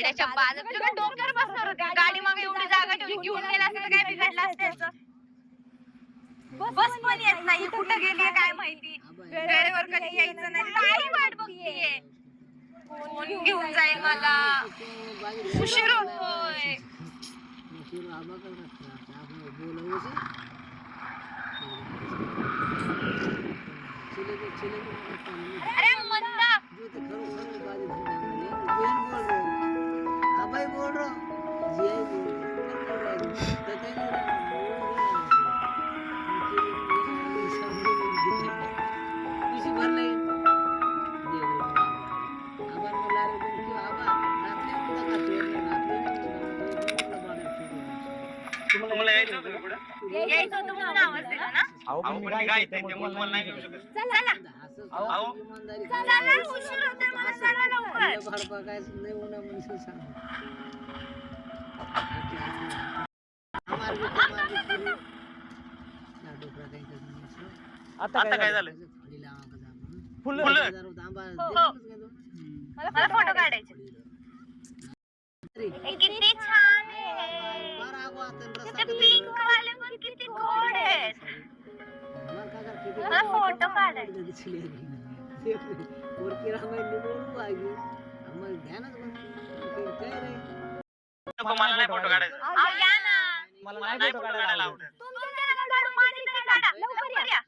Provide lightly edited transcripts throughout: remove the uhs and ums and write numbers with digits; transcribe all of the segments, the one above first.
त्याच्या बाजूला तुला डोंगर बसणार होती गाडी मागे एवढी जागा ठेवली घेऊन गेला असतं तर काय बिघडलं असतं त्याचं बस पण येत नाही कुठं गेलीये काय माहिती वेळेवर कधी यायचं नाही आई वाट बघतीये कोण घेऊन जाईल मला उशीर होतोय अरे मंदा भाई बोल रहा हूँ तुम्हाला यायचं होतं पुढे यायचं होतं म्हणून आवाज दिला ना अहो पण काय ते मला नाही करू शकत चला अहो चला उशीर होतोय मला चला लवकर आता काय झालं फुलं मला फोटो काढायचे किती छान आहे ते पिंक वाले पण किती गोड आहेत मला फोटो काढायचे मला नाही फोटो काढायचा या ना मला नाही फोटो काढायला आवडत तुमचं जरा काढू माझी तरी काढा लवकर या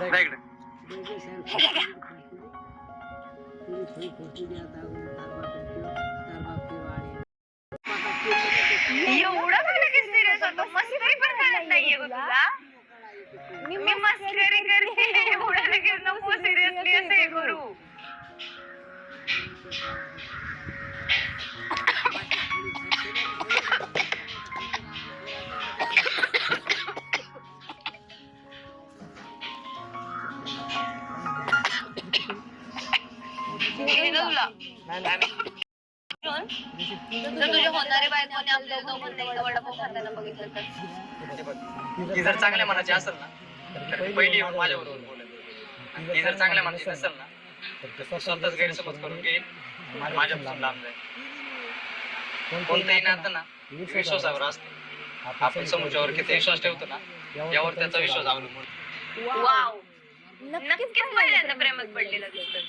जा इकडे एवढं मला की सिरियस होतो मस्करी पण करत नाहीये गं तुला मी मस्करी करते एवढं लगेच नको सिरियसली असं हे करू तुझ्या होणारे बायकोने आपल्या दोघांना एकदा वडापाव खाताना बघितलं तर ती जर चांगल्या मनाची असेल ना तर ती पहिली येऊन माझ्याबरोबर बोलेल आणि ती जर चांगल्या मनाची नसेल ना तर स्वतःच गैरसमज करून घेईल माझ्यापासून लांब जाईल कोणतंही नातं ना विश्वासावर असतं आपण समोरच्यावर किती विश्वास ठेवतो ना यावर त्याचा विश्वास अवलंबून वाव नक्कीच पहिल्यांदा प्रेमात पडलेलं दिसतं